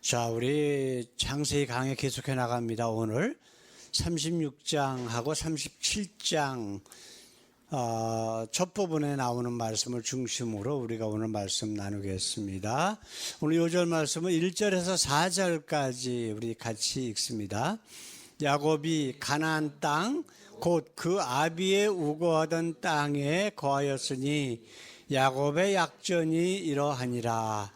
자, 우리 창세기 강의 계속해 나갑니다. 오늘 36장하고 37장 첫 부분에 나오는 말씀을 중심으로 우리가 오늘 말씀 나누겠습니다. 오늘 요절 말씀은 1절에서 4절까지 우리 같이 읽습니다. 야곱이 가나안 땅 곧 그 아비의 우거하던 땅에 거하였으니 야곱의 약전이 이러하니라.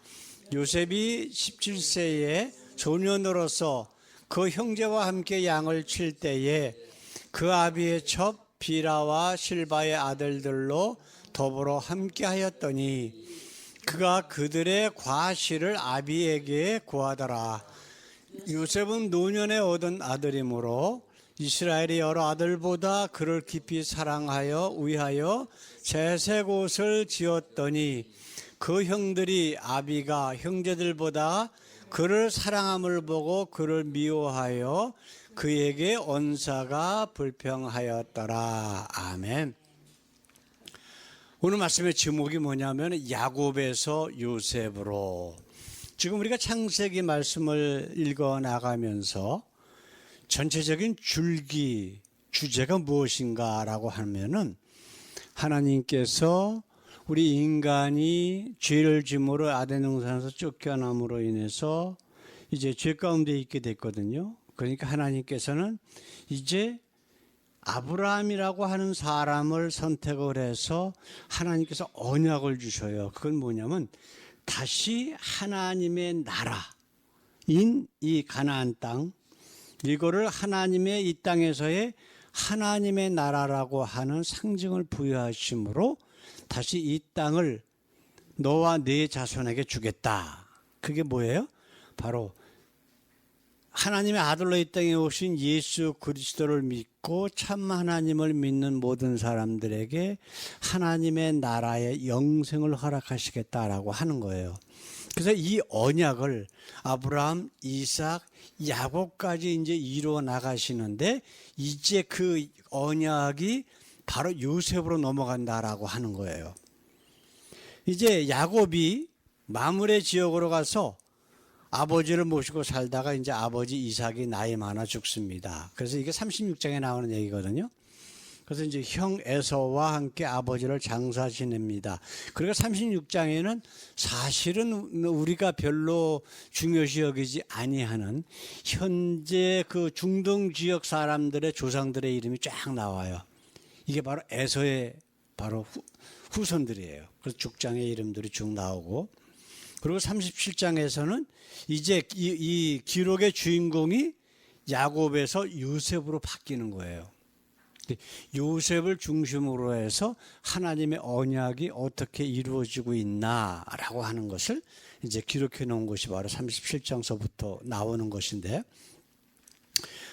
요셉이 17세에 소년으로서 그 형제와 함께 양을 칠 때에 그 아비의 첩 비라와 실바의 아들들로 더불어 함께 하였더니 그가 그들의 과실을 아비에게 구하더라. 요셉은 노년에 얻은 아들이므로 이스라엘의 여러 아들보다 그를 깊이 사랑하여 위하여 제색 옷을 지었더니 그 형들이 아비가 형제들보다 그를 사랑함을 보고 그를 미워하여 그에게 언사가 불평하였더라. 아멘. 오늘 말씀의 제목이 뭐냐면 야곱에서 요셉으로. 지금 우리가 창세기 말씀을 읽어 나가면서 전체적인 줄기, 주제가 무엇인가라고 하면은 하나님께서 우리 인간이 죄를 짐으로 아덴 동산에서 쫓겨남으로 인해서 이제 죄 가운데 있게 됐거든요. 그러니까 하나님께서는 이제 아브라함이라고 하는 사람을 선택을 해서 하나님께서 언약을 주셔요. 그건 뭐냐면 다시 하나님의 나라인 이 가나안 땅, 이거를 하나님의 이 땅에서의 하나님의 나라라고 하는 상징을 부여하심으로 다시 이 땅을 너와 네 자손에게 주겠다. 그게 뭐예요? 바로 하나님의 아들로 이 땅에 오신 예수 그리스도를 믿고 참 하나님을 믿는 모든 사람들에게 하나님의 나라의 영생을 허락하시겠다라고 하는 거예요. 그래서 이 언약을 아브라함, 이삭, 야곱까지 이제 이루어 나가시는데 이제 그 언약이 바로 요셉으로 넘어간다라고 하는 거예요. 이제 야곱이 마므레 지역으로 가서 아버지를 모시고 살다가 이제 아버지 이삭이 나이 많아 죽습니다. 그래서 이게 36장에 나오는 얘기거든요. 그래서 이제 형 에서와 함께 아버지를 장사 지냅니다. 그리고 36장에는 사실은 우리가 별로 중요시 여기지 아니하는 현재 그 중동 지역 사람들의 조상들의 이름이 쫙 나와요. 이게 바로 에서의 바로 후손들이에요. 그래서 죽장의 이름들이 쭉 나오고, 그리고 37장에서는 이제 이 기록의 주인공이 야곱에서 요셉으로 바뀌는 거예요. 요셉을 중심으로 해서 하나님의 언약이 어떻게 이루어지고 있나라고 하는 것을 이제 기록해 놓은 것이 바로 37장서부터 나오는 것인데,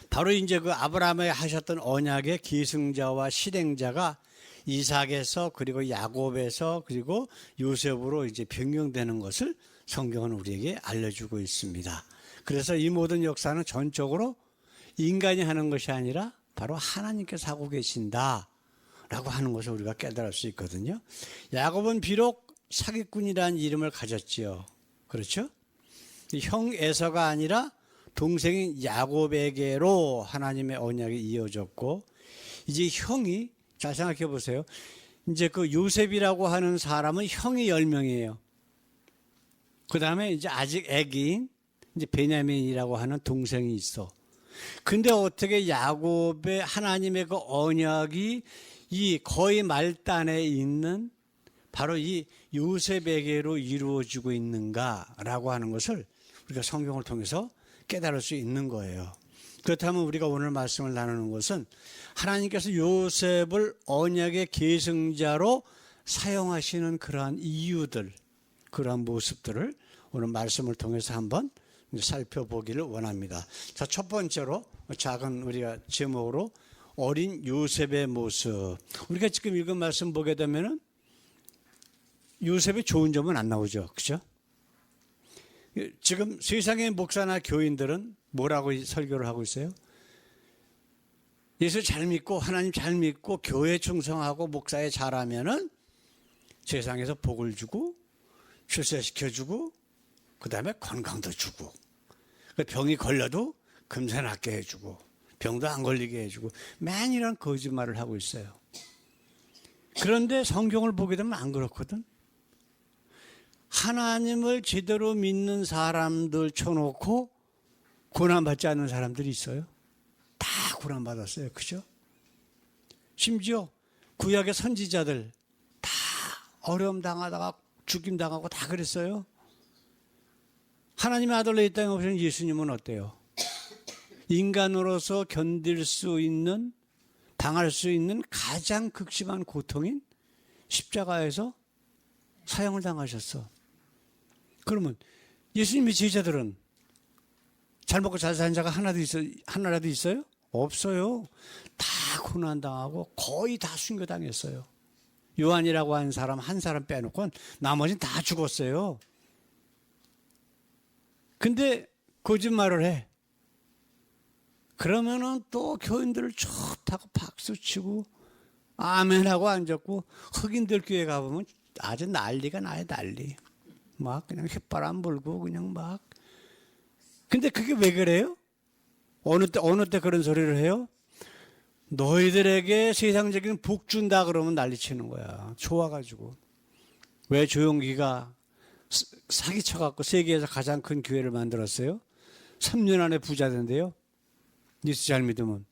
바로 이제 그 아브라함에 하셨던 언약의 계승자와 실행자가 이삭에서 그리고 야곱에서 그리고 요셉으로 이제 변경되는 것을 성경은 우리에게 알려주고 있습니다. 그래서 이 모든 역사는 전적으로 인간이 하는 것이 아니라 바로 하나님께서 하고 계신다라고 하는 것을 우리가 깨달을 수 있거든요. 야곱은 비록 사기꾼이라는 이름을 가졌지요. 그렇죠? 형 에서가 아니라 동생인 야곱에게로 하나님의 언약이 이어졌고, 이제 형이, 잘 생각해 보세요. 이제 그 요셉이라고 하는 사람은 형이 10명이에요. 그 다음에 이제 아직 애기인 이제 베냐민이라고 하는 동생이 있어. 근데 어떻게 야곱의 하나님의 그 언약이 이 거의 말단에 있는 바로 이 요셉에게로 이루어지고 있는가라고 하는 것을 우리가 성경을 통해서 깨달을 수 있는 거예요. 그렇다면 우리가 오늘 말씀을 나누는 것은 하나님께서 요셉을 언약의 계승자로 사용하시는 그러한 이유들, 그러한 모습들을 오늘 말씀을 통해서 한번 살펴보기를 원합니다. 자, 첫 번째로 작은 우리가 제목으로 어린 요셉의 모습. 우리가 지금 읽은 말씀 보게 되면은 요셉의 좋은 점은 안 나오죠. 그렇죠? 지금 세상의 목사나 교인들은 뭐라고 설교를 하고 있어요? 예수 잘 믿고 하나님 잘 믿고 교회 충성하고 목사에 잘하면은 세상에서 복을 주고 출세시켜주고 그 다음에 건강도 주고 병이 걸려도 금세 낫게 해주고 병도 안 걸리게 해주고 맨 이런 거짓말을 하고 있어요. 그런데 성경을 보게 되면 안 그렇거든. 하나님을 제대로 믿는 사람들 쳐놓고 고난받지 않는 사람들이 있어요. 다 고난받았어요. 그죠? 심지어 구약의 선지자들 다 어려움 당하다가 죽임 당하고 다 그랬어요. 하나님의 아들로 이 땅에 오신 예수님은 어때요? 인간으로서 견딜 수 있는, 당할 수 있는 가장 극심한 고통인 십자가에서 사형을 당하셨어. 그러면 예수님의 제자들은 잘 먹고 잘 사는 자가 하나라도 있어요? 없어요. 다 고난당하고 거의 다 순교당했어요. 요한이라고 하는 사람 한 사람 빼놓고 나머지는 다 죽었어요. 근데 거짓말을 해. 그러면은 또 교인들을 좋다고 박수치고 아멘하고 앉았고, 흑인들 교회 가보면 아주 난리가 나요. 난리. 막 그냥 휘바람 불고 그냥 막. 근데 그게 왜 그래요? 어느 때 그런 소리를 해요? 너희들에게 세상적인 복 준다 그러면 난리치는 거야. 좋아가지고. 왜 조용기가 사기쳐갖고 세계에서 가장 큰 교회를 만들었어요? 3년 안에 부자 된대요. 뉴스 잘 믿으면.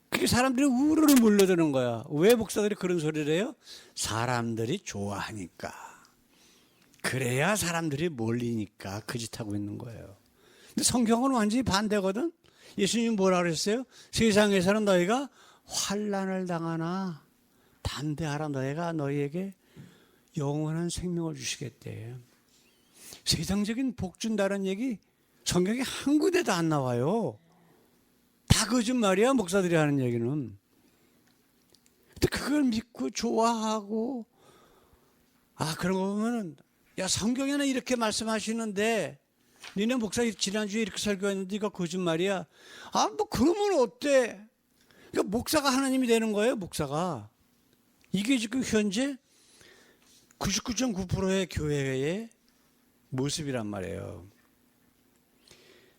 그게 사람들이 우르르 몰려드는 거야. 왜 목사들이 그런 소리를 해요? 사람들이 좋아하니까. 그래야 사람들이 몰리니까 그 짓 하고 있는 거예요. 근데 성경은 완전히 반대거든. 예수님이 뭐라 그랬어요? 세상에서는 너희가 환난을 당하나 담대하라, 너희가 너희에게 영원한 생명을 주시겠대. 세상적인 복 준다는 얘기 성경에 한 군데도 안 나와요. 다 거짓말이야, 목사들이 하는 얘기는. 근데 그걸 믿고 좋아하고, 그런 거 보면은, 야, 성경에는 이렇게 말씀하시는데 니네 목사 지난주에 이렇게 설교했는데 이거 거짓말이야. 뭐 그러면 어때? 그러니까 목사가 하나님이 되는 거예요, 목사가. 이게 지금 현재 99.9%의 교회의 모습이란 말이에요.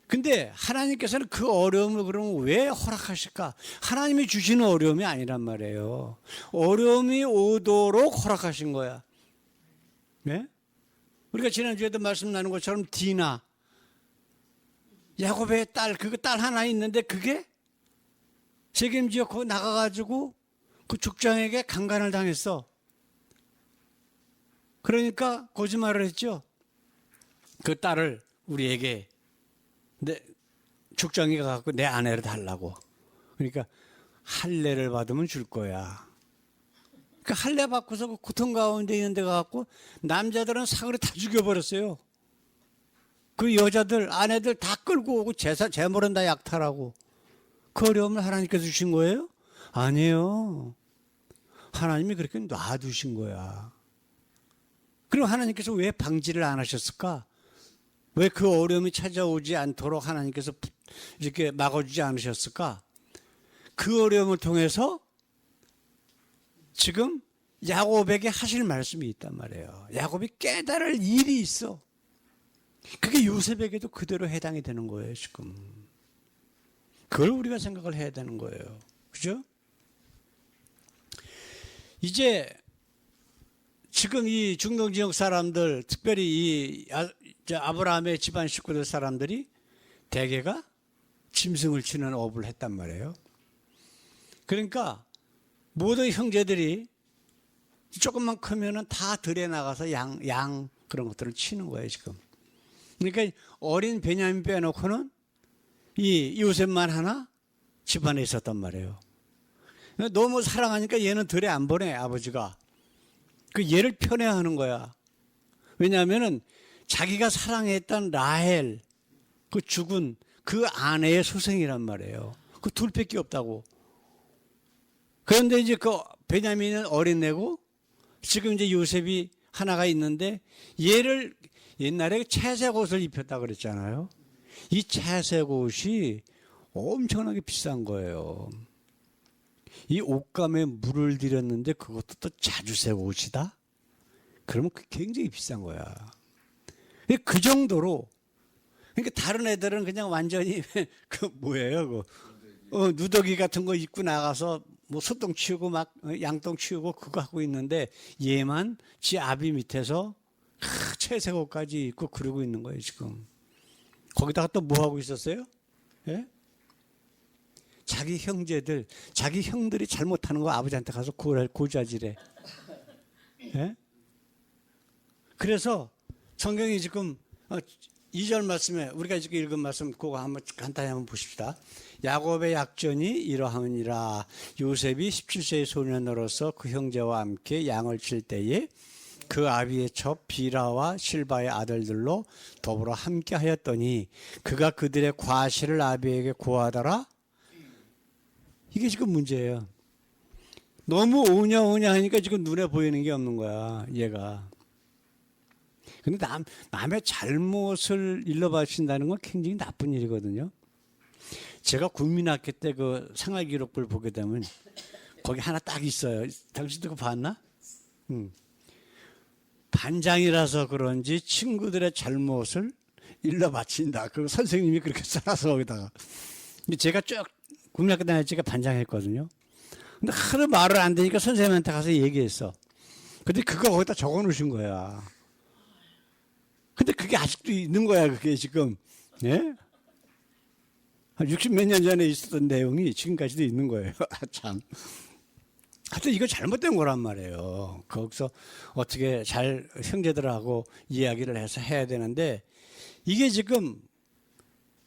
근데 하나님께서는 그 어려움을 그러면 왜 허락하실까? 하나님이 주시는 어려움이 아니란 말이에요. 어려움이 오도록 허락하신 거야. 네? 우리가 지난주에도 말씀 나눈 것처럼 디나, 야곱의 딸, 딸 하나 있는데 그게 책임지어 거기 나가가지고 그 족장에게 강간을 당했어. 그러니까 거짓말을 했죠. 그 딸을 우리에게 내 족장에 가갖고 내 아내를 달라고. 그러니까 할례를 받으면 줄 거야. 그 할례 받고서 그 고통 가운데 있는 데 가갖고 남자들은 사거리 다 죽여버렸어요. 그 여자들, 아내들 다 끌고 오고 재물은 다 약탈하고. 그 어려움을 하나님께서 주신 거예요? 아니에요. 하나님이 그렇게 놔두신 거야. 그럼 하나님께서 왜 방지를 안 하셨을까? 왜 그 어려움이 찾아오지 않도록 하나님께서 이렇게 막아주지 않으셨을까? 그 어려움을 통해서 지금 야곱에게 하실 말씀이 있단 말이에요. 야곱이 깨달을 일이 있어. 그게 요셉에게도 그대로 해당이 되는 거예요, 지금. 그걸 우리가 생각을 해야 되는 거예요. 그죠? 이제 지금 이 중동 지역 사람들, 특별히 이 아브라함의 집안 식구들 사람들이 대개가 짐승을 치는 업을 했단 말이에요. 그러니까 모든 형제들이 조금만 크면은 다 들에 나가서 양 그런 것들을 치는 거예요, 지금. 그러니까 어린 베냐민 빼놓고는 이 요셉만 하나 집안에 있었단 말이에요. 너무 사랑하니까 얘는 들에 안 보내, 아버지가. 그 얘를 편애하는 거야. 왜냐하면은 자기가 사랑했던 라헬, 그 죽은 그 아내의 소생이란 말이에요. 그 둘밖에 없다고. 그런데 이제 그 베냐민은 어린애고 지금 이제 요셉이 하나가 있는데 얘를 옛날에 채색 옷을 입혔다 그랬잖아요. 이 채색 옷이 엄청나게 비싼 거예요. 이 옷감에 물을 들였는데 그것도 또 자주색 옷이다? 그러면 굉장히 비싼 거야. 그 정도로 그러니까 다른 애들은 그냥 완전히 그 뭐예요? 누더기 같은 거 입고 나가서 뭐 소똥 치우고 막 양똥 치우고 그거 하고 있는데 얘만 지 아비 밑에서 채색 옷까지 입고 그러고 있는 거예요 지금. 거기다가 또 뭐 하고 있었어요? 예? 자기 형제들, 자기 형들이 잘못하는 거 아버지한테 가서 고자질해. 예? 그래서 성경이 지금 2절 말씀에 우리가 지금 읽은 말씀 그거 한번 간단히 한번 보십시다. 야곱의 약전이 이러하니라. 요셉이 17세의 소년으로서 그 형제와 함께 양을 칠 때에 그 아비의 첩 비라와 실바의 아들들로 더불어 함께 하였더니 그가 그들의 과실을 아비에게 고하더라. 이게 지금 문제예요. 너무 오냐 하니까 지금 눈에 보이는 게 없는 거야 얘가. 근데 남의 잘못을 일러바친다는 건 굉장히 나쁜 일이거든요. 제가 국민학교 때 그 생활기록부를 보게 되면 거기 하나 딱 있어요. 당신도 그거 봤나? 반장이라서 그런지 친구들의 잘못을 일러바친다. 그 선생님이 그렇게 써놔서 거기다가. 제가 쭉 국민학교 다닐 때가 반장했거든요. 근데 하루 말을 안 되니까 선생님한테 가서 얘기했어. 근데 그거 거기다 적어 놓으신 거야. 근데 그게 아직도 있는 거야, 그게 지금. 예? 60몇 년 전에 있었던 내용이 지금까지도 있는 거예요. 참. 하여튼 이거 잘못된 거란 말이에요. 거기서 어떻게 잘 형제들하고 이야기를 해서 해야 되는데 이게 지금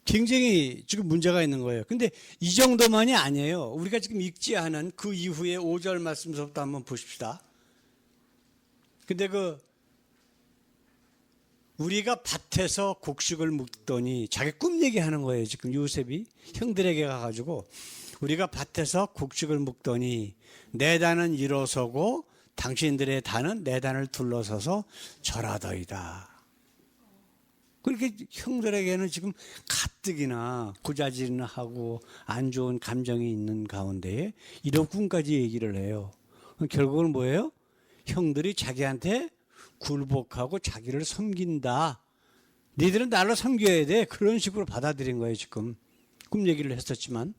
굉장히 지금 문제가 있는 거예요. 근데 이 정도만이 아니에요. 우리가 지금 읽지 않은 그 이후에 5절 말씀부터 한번 보십시다. 근데 우리가 밭에서 곡식을 묵더니 자기 꿈 얘기하는 거예요. 지금 요셉이 형들에게 가가지고 우리가 밭에서 곡식을 묵더니 내 단은 일어서고 당신들의 단은 내 단을 둘러서서 절하더이다. 그렇게 형들에게는 지금 가뜩이나 고자질이나 하고 안 좋은 감정이 있는 가운데에 이런 꿈까지 얘기를 해요. 결국은 뭐예요? 형들이 자기한테 굴복하고 자기를 섬긴다. 니들은 나를 섬겨야 돼. 그런 식으로 받아들인 거예요, 지금. 꿈 얘기를 했었지만.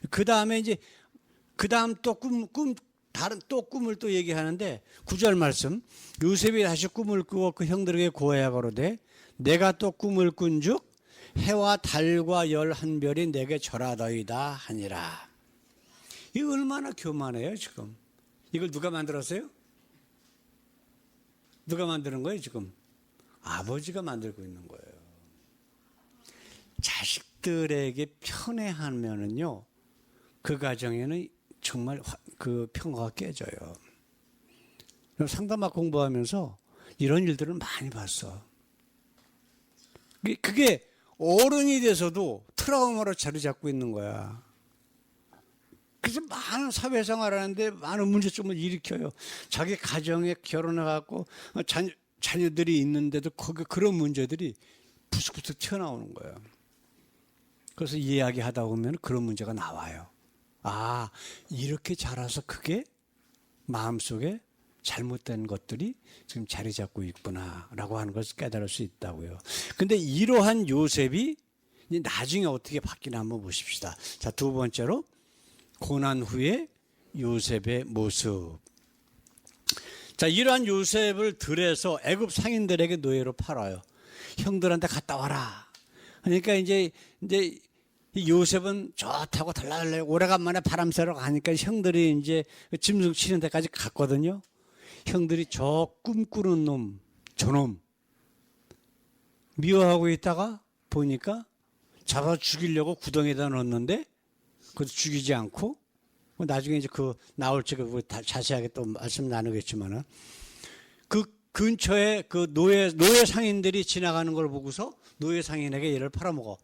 그 다음에 이제, 그 다음 또 다른 또 꿈을 또 얘기하는데, 9절 말씀. 요셉이 다시 꿈을 꾸고 그 형들에게 고해야 가로되, 내가 또 꿈을 꾼즉 해와 달과 11별이 내게 절하더이다 하니라. 이거 얼마나 교만해요, 지금. 이걸 누가 만들었어요? 누가 만드는 거예요, 지금? 아버지가 만들고 있는 거예요. 자식들에게 편애하면은요, 그 가정에는 정말 그 평화가 깨져요. 상담학 공부하면서 이런 일들을 많이 봤어. 그게 어른이 돼서도 트라우마로 자리 잡고 있는 거야. 그래서 많은 사회생활 하는데 많은 문제점을 일으켜요. 자기 가정에 결혼해갖고 자녀들이 있는데도 그런 문제들이 부스부스 튀어나오는 거예요. 그래서 이야기하다 보면 그런 문제가 나와요. 아, 이렇게 자라서 그게 마음속에 잘못된 것들이 지금 자리 잡고 있구나라고 하는 것을 깨달을 수 있다고요. 근데 이러한 요셉이 나중에 어떻게 바뀌나 한번 보십시다. 자, 두 번째로 고난 후에 요셉의 모습. 자, 이러한 요셉을 들여서 애굽 상인들에게 노예로 팔아요. 형들한테 갔다 와라. 그러니까 이제 이 요셉은 좋다고 달라달라 오래간만에 바람 쐬러 가니까 형들이 이제 짐승 치는 데까지 갔거든요. 형들이 저 꿈꾸는 놈, 저놈 미워하고 있다가 보니까 잡아 죽이려고 구덩이에다 넣었는데 그것도 죽이지 않고 나중에 이제 그 나올 적에 자세하게 또 말씀 나누겠지만은 그 근처에 그 노예 상인들이 지나가는 걸 보고서 노예 상인에게 얘를 팔아먹어.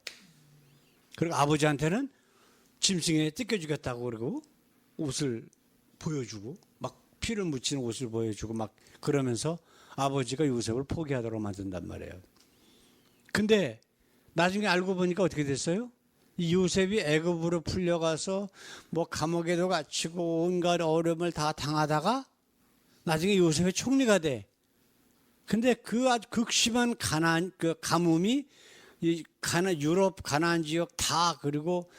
그리고 아버지한테는 짐승에 뜯겨주겠다고 그러고 옷을 보여주고 막 피를 묻히는 옷을 보여주고 막 그러면서 아버지가 요셉을 포기하도록 만든단 말이에요. 근데 나중에 알고 보니까 어떻게 됐어요? 이 요셉이 애굽으로 풀려가서 뭐 감옥에도 갇히고 온갖 어려움을 다 당하다가 나중에 요셉의 총리가 돼. 근데 그 아주 극심한 가난한 그 가뭄이 이 유럽 가나안 지역 다 그리고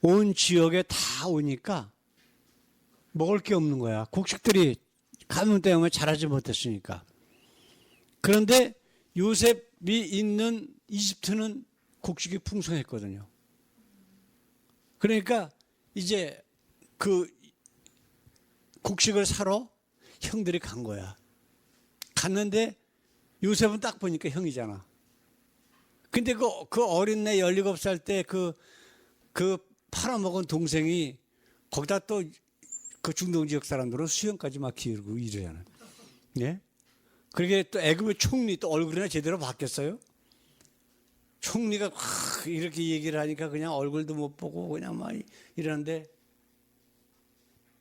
온 지역에 다 오니까 먹을 게 없는 거야. 곡식들이 가뭄 때문에 자라지 못했으니까. 그런데 요셉이 있는 이집트는 곡식이 풍성했거든요. 그러니까 이제 그 곡식을 사러 형들이 간 거야. 갔는데 요셉은 딱 보니까 형이잖아. 근데 그 어린 내 17살 때 그 팔아먹은 동생이 거기다 또 그 중동 지역 사람들은 수영까지 막 기르고 이러잖아요. 예? 그러게 또 애굽의 총리 또 얼굴이나 제대로 바뀌었어요? 총리가 이렇게 얘기를 하니까 그냥 얼굴도 못 보고 그냥 막 이러는데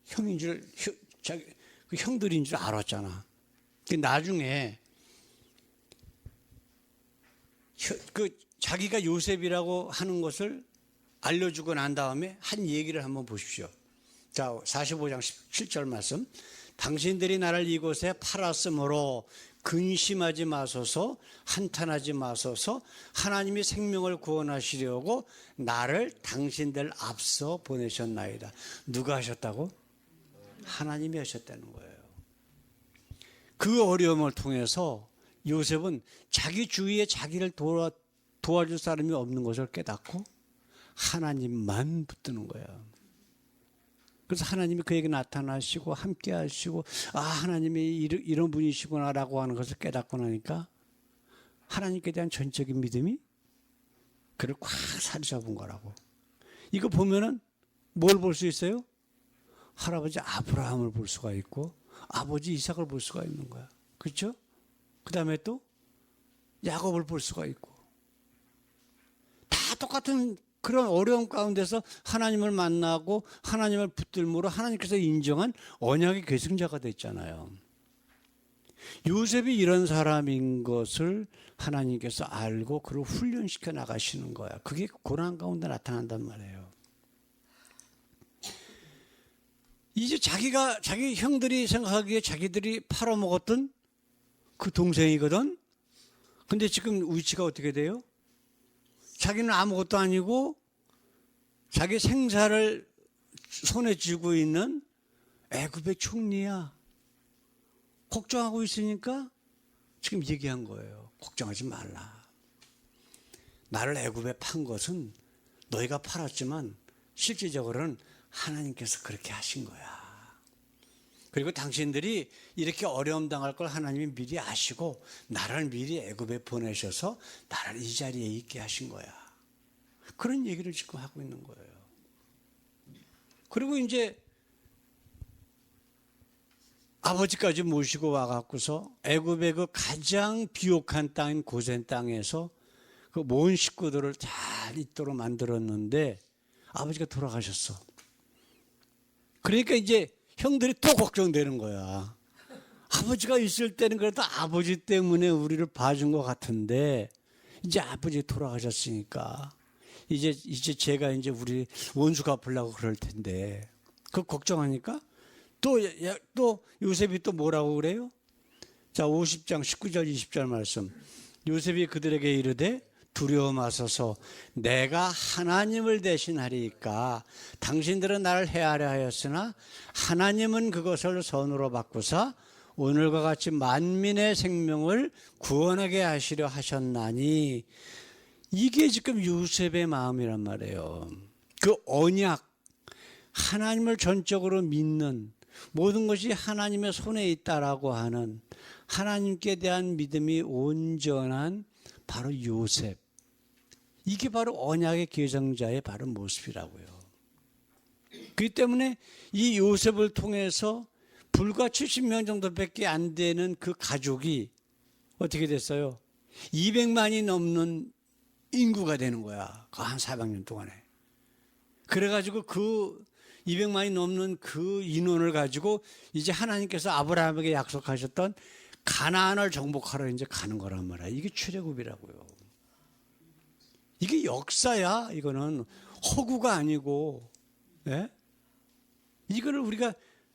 형인 줄, 그 형들인 줄 알았잖아. 나중에 자기가 요셉이라고 하는 것을 알려주고 난 다음에 한 얘기를 한번 보십시오. 자, 45장 17절 말씀. 당신들이 나를 이곳에 팔았으므로 근심하지 마소서, 한탄하지 마소서. 하나님이 생명을 구원하시려고 나를 당신들 앞서 보내셨나이다. 누가 하셨다고? 하나님이 하셨다는 거예요. 그 어려움을 통해서 요셉은 자기 주위에 자기를 도와줄 사람이 없는 것을 깨닫고 하나님만 붙드는 거예요. 그래서 하나님이 그에게 나타나시고 함께 하시고 하나님이 이런 분이시구나라고 하는 것을 깨닫고 나니까 하나님께 대한 전적인 믿음이 그를 꽉 사로잡은 거라고. 이거 보면은 뭘 볼 수 있어요? 할아버지 아브라함을 볼 수가 있고 아버지 이삭을 볼 수가 있는 거야. 그렇죠? 그 다음에 또 야곱을 볼 수가 있고 다 똑같은 그런 어려움 가운데서 하나님을 만나고 하나님을 붙들므로 하나님께서 인정한 언약의 계승자가 됐잖아요. 요셉이 이런 사람인 것을 하나님께서 알고 그를 훈련시켜 나가시는 거야. 그게 고난 가운데 나타난단 말이에요. 이제 자기 형들이 생각하기에 자기들이 팔아먹었던 그 동생이거든. 근데 지금 위치가 어떻게 돼요? 자기는 아무것도 아니고 자기 생사를 손에 쥐고 있는 애굽의 총리야. 걱정하고 있으니까 지금 얘기한 거예요. 걱정하지 말라. 나를 애굽에 판 것은 너희가 팔았지만 실질적으로는 하나님께서 그렇게 하신 거야. 그리고 당신들이 이렇게 어려움 당할 걸 하나님이 미리 아시고 나를 미리 애굽에 보내셔서 나를 이 자리에 있게 하신 거야. 그런 얘기를 지금 하고 있는 거예요. 그리고 이제 아버지까지 모시고 와갖고서 애굽의 그 가장 비옥한 땅인 고센 땅에서 그 모은 식구들을 잘 있도록 만들었는데 아버지가 돌아가셨어. 그러니까 이제 형들이 또 걱정되는 거야. 아버지가 있을 때는 그래도 아버지 때문에 우리를 봐준 것 같은데 이제 아버지 돌아가셨으니까 이제 제가 이제 우리 원수 갚으려고 그럴 텐데 그 걱정하니까 또 요셉이 또 뭐라고 그래요? 자, 50장 19절 20절 말씀. 요셉이 그들에게 이르되 두려워 마소서, 내가 하나님을 대신하리이까. 당신들은 나를 해하려 하였으나 하나님은 그것을 선으로 바꾸사 오늘과 같이 만민의 생명을 구원하게 하시려 하셨나니. 이게 지금 요셉의 마음이란 말이에요. 그 언약, 하나님을 전적으로 믿는, 모든 것이 하나님의 손에 있다라고 하는 하나님께 대한 믿음이 온전한 바로 요셉. 이게 바로 언약의 계승자의 바로 모습이라고요. 그렇기 때문에 이 요셉을 통해서 불과 70명 정도밖에 안 되는 그 가족이 어떻게 됐어요? 200만이 넘는 인구가 되는 거야. 그 한 400년 동안에. 그래가지고 그 200만이 넘는 그 인원을 가지고 이제 하나님께서 아브라함에게 약속하셨던 가나안을 정복하러 이제 가는 거란 말이야. 이게 출애굽이라고요. 이게 역사야. 이거는 허구가 아니고, 예? 이거를 우리가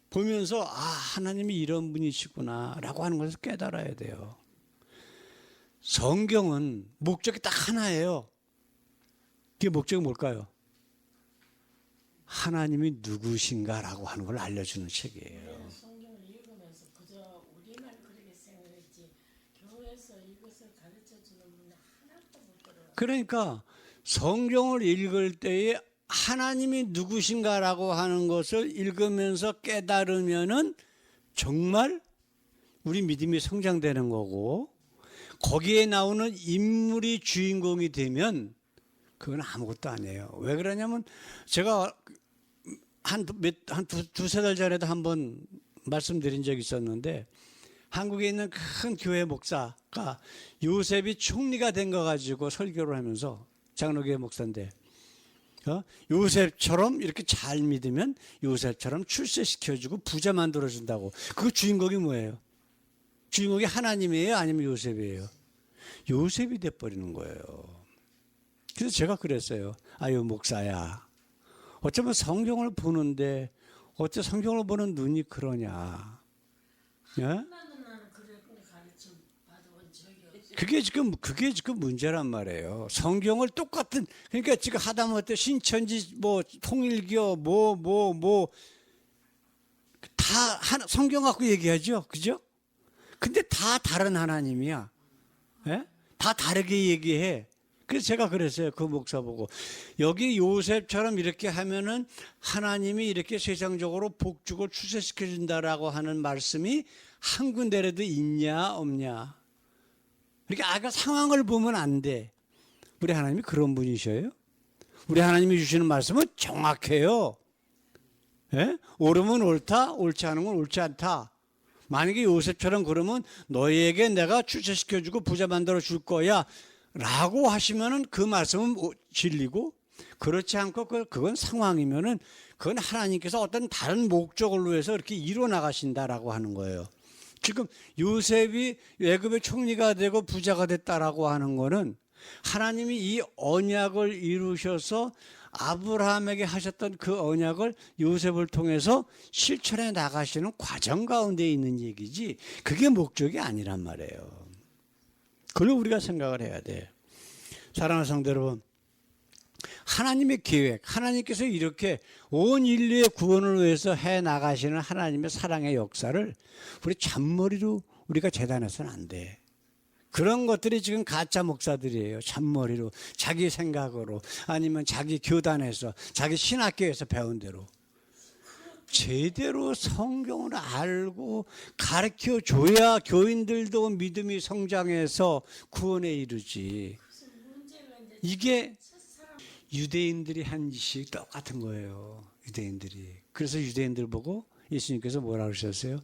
보면서 하나님이 이런 분이시구나라고 하는 것을 깨달아야 돼요. 성경은 목적이 딱 하나예요. 그게 목적이 뭘까요? 하나님이 누구신가라고 하는 걸 알려주는 책이에요. 성경을 읽으면서 그저 우리만 그렇게 생각했지 교회에서 이것을 가르쳐 주는 분이 하나도 못 들어요. 그러니까 성경을 읽을 때에 하나님이 누구신가라고 하는 것을 읽으면서 깨달으면은 정말 우리 믿음이 성장되는 거고, 거기에 나오는 인물이 주인공이 되면 그건 아무것도 아니에요. 왜 그러냐면 제가 한 두세 달 전에도 한번 말씀드린 적이 있었는데, 한국에 있는 큰 교회 목사가 요셉이 총리가 된 거 가지고 설교를 하면서, 장로교회 목사인데 요셉처럼 이렇게 잘 믿으면 요셉처럼 출세시켜주고 부자 만들어준다고. 그 주인공이 뭐예요? 주인공이 하나님이에요? 아니면 요셉이에요? 요셉이 돼버리는 거예요. 그래서 제가 그랬어요. 아유 목사야, 어쩌면 성경을 보는데 어째 성경을 보는 눈이 그러냐? 예? 나는 그렇게 가르쳐 받아본 적이 없어요. 그게 지금 문제란 말이에요. 성경을 똑같은, 그러니까 지금 하다못해 신천지 뭐 통일교 다 성경 갖고 얘기하죠, 그죠? 근데 다 다른 하나님이야. 예? 다 다르게 얘기해. 그래서 제가 그랬어요. 그 목사 보고, 여기 요셉처럼 이렇게 하면은 하나님이 이렇게 세상적으로 복죽을 출세시켜 준다라고 하는 말씀이 한 군데라도 있냐 없냐. 그러니까 아까 상황을 보면 안 돼. 우리 하나님이 그런 분이셔요. 우리 하나님이 주시는 말씀은 정확해요. 예? 옳으면 옳다, 옳지 않으면 옳지 않다. 만약에 요셉처럼 그러면 너희에게 내가 출세시켜주고 부자 만들어 줄 거야 라고 하시면은 그 말씀은 진리고, 그렇지 않고 그건 상황이면은 그건 하나님께서 어떤 다른 목적을 위해서 이렇게 이뤄 나가신다라고 하는 거예요. 지금 요셉이 애굽의 총리가 되고 부자가 됐다라고 하는 거는 하나님이 이 언약을 이루셔서 아브라함에게 하셨던 그 언약을 요셉을 통해서 실천해 나가시는 과정 가운데 있는 얘기지, 그게 목적이 아니란 말이에요. 그걸 우리가 생각을 해야 돼. 사랑하는 성도 여러분, 하나님의 계획, 하나님께서 이렇게 온 인류의 구원을 위해서 해 나가시는 하나님의 사랑의 역사를 우리 잔머리로 우리가 재단해서는 안 돼. 그런 것들이 지금 가짜 목사들이에요. 잔머리로, 자기 생각으로, 아니면 자기 교단에서, 자기 신학교에서 배운 대로. 제대로 성경을 알고 가르쳐 줘야 교인들도 믿음이 성장해서 구원에 이르지. 이게 유대인들이 한 짓이 똑같은 거예요. 유대인들이. 그래서 유대인들 보고 예수님께서 뭐라 그러셨어요?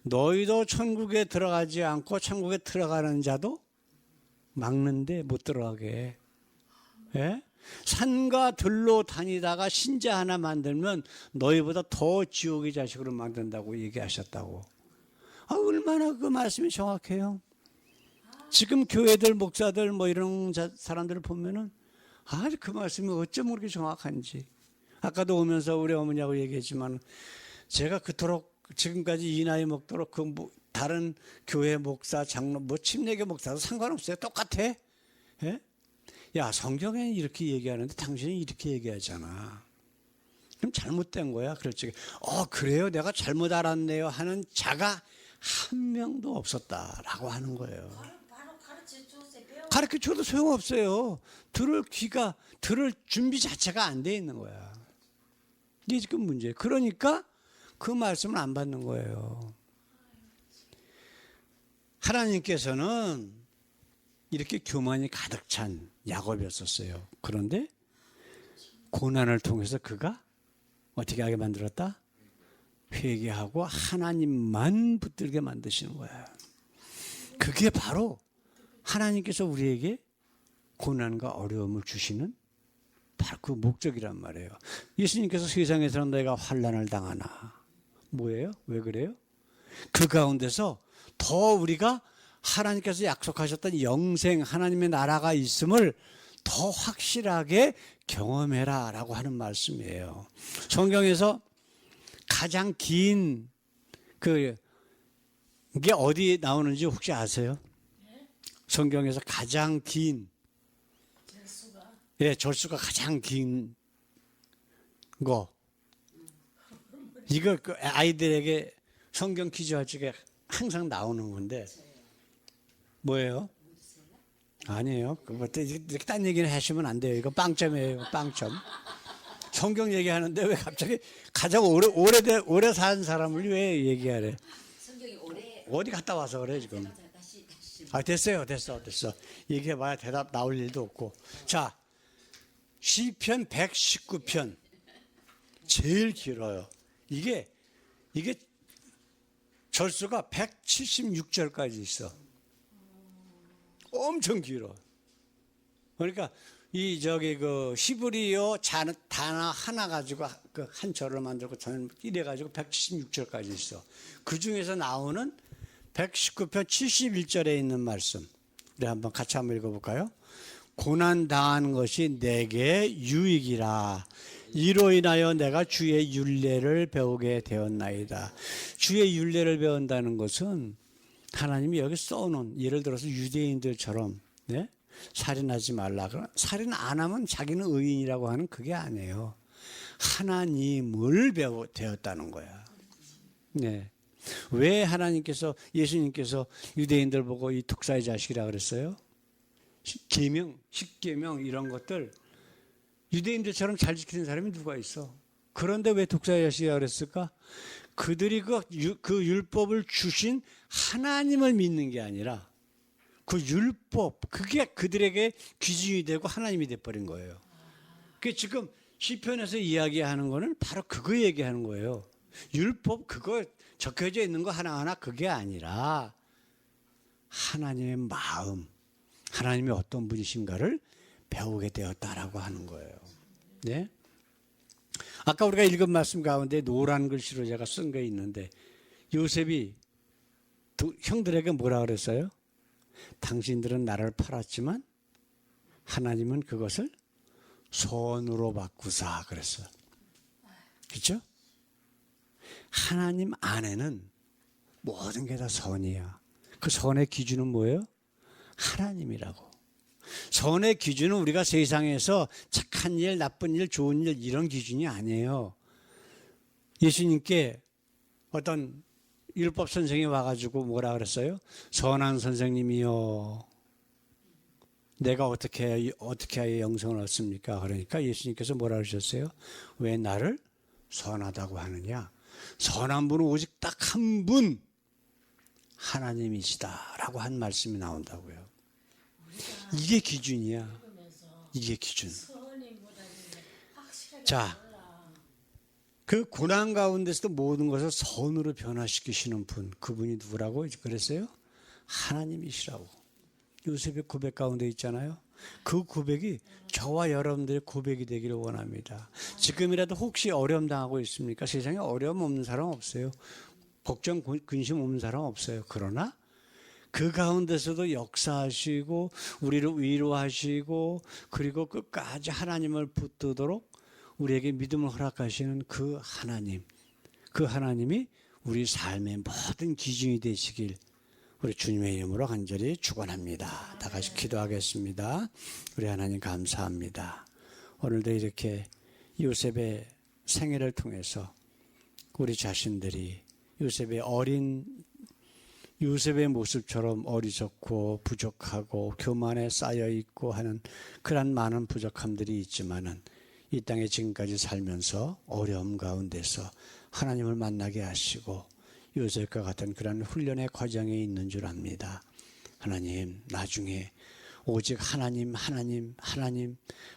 너희도 천국에 들어가지 않고 천국에 들어가는 자도 막는데 못 들어가게. 예? 산과 들로 다니다가 신자 하나 만들면 너희보다 더 지옥의 자식으로 만든다고 얘기하셨다고. 아, 얼마나 그 말씀이 정확해요. 지금 교회들 목사들 뭐 이런 사람들을 보면은 그 말씀이 어쩜 그렇게 정확한지. 아까도 오면서 우리 어머니하고 얘기했지만, 제가 그토록 지금까지 이 나이 먹도록 다른 교회 목사, 장로, 침례교 목사도 상관없어요. 똑같아. 예? 야, 성경에 이렇게 얘기하는데 당신이 이렇게 얘기하잖아. 그럼 잘못된 거야. 그렇지. 그래요? 내가 잘못 알았네요 하는 자가 한 명도 없었다라고 하는 거예요. 바로 가르쳐 줘도 소용없어요. 들을 준비 자체가 안 돼 있는 거야. 이게 지금 문제예요. 그러니까 그 말씀을 안 받는 거예요. 하나님께서는 이렇게 교만이 가득 찬 야곱이었었어요. 그런데 고난을 통해서 그가 어떻게 하게 만들었다? 회개하고 하나님만 붙들게 만드시는 거야. 그게 바로 하나님께서 우리에게 고난과 어려움을 주시는 바로 그 목적이란 말이에요. 예수님께서 세상에서는 너희가 환난을 당하나. 뭐예요? 왜 그래요? 그 가운데서 더 우리가 하나님께서 약속하셨던 영생, 하나님의 나라가 있음을 더 확실하게 경험해라 라고 하는 말씀이에요. 성경에서 가장 긴 그게 어디 나오는지 혹시 아세요? 성경에서 가장 긴, 재수가 예, 절수가 가장 긴 거. 이거 그 아이들에게 성경 퀴즈 할 적에 항상 나오는 건데 뭐예요? 아니에요. 그것도 이렇게 딴 얘기를 하시면 안 돼요. 이거 빵점이에요. 이거 빵점. 성경 얘기하는데 왜 갑자기 가장 오래 산 사람을 왜 얘기하래? 성경이 오래 어디 갔다 와서 그래 지금? 다시 아 됐어요. 됐어. 얘기해봐야 대답 나올 일도 없고. 자, 시편 119편 제일 길어요. 이게 절수가 176절까지 있어. 엄청 길어. 그러니까 이 그 히브리어 단어 하나 가지고 그 한 절을 만들고 저는 이래 가지고 176절까지 있어. 그 중에서 나오는 119편 71절에 있는 말씀. 우리 한번 같이 한번 읽어볼까요? 고난 당한 것이 내게 유익이라. 이로 인하여 내가 주의 율례를 배우게 되었나이다. 주의 율례를 배운다는 것은 하나님이 여기 써놓은, 예를 들어서 유대인들처럼, 네? 살인하지 말라. 살인 안 하면 자기는 의인이라고 하는 그게 아니에요. 하나님을 배웠다는 거야. 네. 왜 하나님께서, 예수님께서 유대인들 보고 이 독사의 자식이라 그랬어요? 십계명 이런 것들 유대인들처럼 잘 지키는 사람이 누가 있어? 그런데 왜 독사의 자식이라 그랬을까? 그들이 그 율법을 주신 하나님을 믿는 게 아니라 그 율법, 그게 그들에게 기준이 되고 하나님이 돼버린 거예요. 그 지금 시편에서 이야기하는 거는 바로 그거 얘기하는 거예요. 율법 그거 적혀져 있는 거 하나하나 그게 아니라 하나님의 마음, 하나님이 어떤 분이신가를 배우게 되었다라고 하는 거예요. 네? 아까 우리가 읽은 말씀 가운데 노란 글씨로 제가 쓴 게 있는데 요셉이 형들에게 뭐라 그랬어요? 당신들은 나를 팔았지만 하나님은 그것을 선으로 바꾸사 그랬어요. 그렇죠? 하나님 안에는 모든 게 다 선이야. 그 선의 기준은 뭐예요? 하나님이라고. 선의 기준은 우리가 세상에서 착한 일, 나쁜 일, 좋은 일 이런 기준이 아니에요. 예수님께 어떤 율법 선생이 와가지고 뭐라 그랬어요? 선한 선생님이요. 내가 어떻게 하여 영생을 얻습니까? 그러니까 예수님께서 뭐라 그러셨어요? 왜 나를 선하다고 하느냐? 선한 분은 오직 딱 한 분, 하나님이시다라고 한 말씀이 나온다고요. 이게 기준이야. 이게 기준. 자, 그 고난 가운데서도 모든 것을 선으로 변화시키시는 분, 그분이 누구라고 그랬어요? 하나님이시라고. 요셉의 고백 가운데 있잖아요. 그 고백이 저와 여러분들의 고백이 되기를 원합니다. 지금이라도 혹시 어려움 당하고 있습니까? 세상에 어려움 없는 사람 없어요. 걱정, 근심 없는 사람 없어요. 그러나 그 가운데서도 역사하시고 우리를 위로하시고 그리고 끝까지 하나님을 붙들도록 우리에게 믿음을 허락하시는 그 하나님이 우리 삶의 모든 기준이 되시길 우리 주님의 이름으로 간절히 축원합니다. 다 같이 기도하겠습니다. 우리 하나님 감사합니다. 오늘도 이렇게 요셉의 생애를 통해서 우리 자신들이 요셉의 모습처럼 어리석고 부족하고 교만에 쌓여 있고 하는 그런 많은 부족함들이 있지만은 이 땅에 지금까지 살면서 어려움 가운데서 하나님을 만나게 하시고 요셉과 같은 그런 훈련의 과정에 있는 줄 압니다. 하나님, 나중에 오직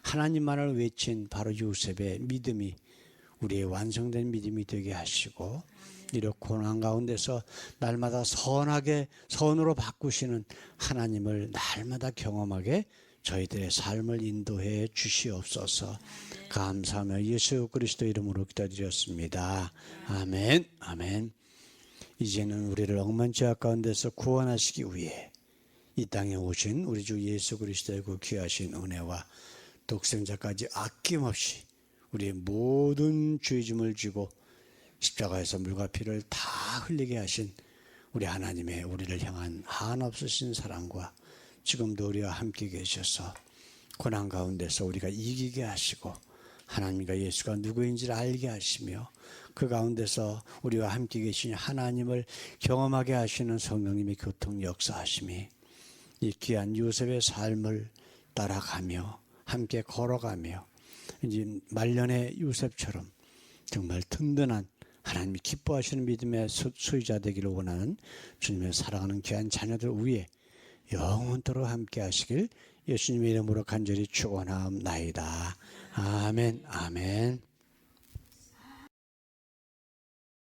하나님만을 외친 바로 요셉의 믿음이 우리의 완성된 믿음이 되게 하시고 이렇게 고난 가운데서 날마다 선으로 바꾸시는 하나님을 날마다 경험하게 저희들의 삶을 인도해 주시옵소서. 감사하며 예수 그리스도 이름으로 기도드렸습니다. 아멘. 아멘. 이제는 우리를 억만 죄악 가운데서 구원하시기 위해 이 땅에 오신 우리 주 예수 그리스도의 그 귀하신 은혜와 독생자까지 아낌없이 우리의 모든 죄짐을 지고 십자가에서 물과 피를 다 흘리게 하신 우리 하나님의 우리를 향한 한없으신 사랑과 지금도 우리와 함께 계셔서 고난 가운데서 우리가 이기게 하시고 하나님과 예수가 누구인지를 알게 하시며 그 가운데서 우리와 함께 계신 하나님을 경험하게 하시는 성령님의 교통 역사하심이 이 귀한 요셉의 삶을 따라가며 함께 걸어가며 이제 말년의 요셉처럼 정말 든든한 하나님이 기뻐하시는 믿음의 소유자 되기를 원하는 주님의 사랑하는 귀한 자녀들 위에 영원토록 함께 하시길 예수님의 이름으로 간절히 축원하옵나이다. 아멘. 아멘.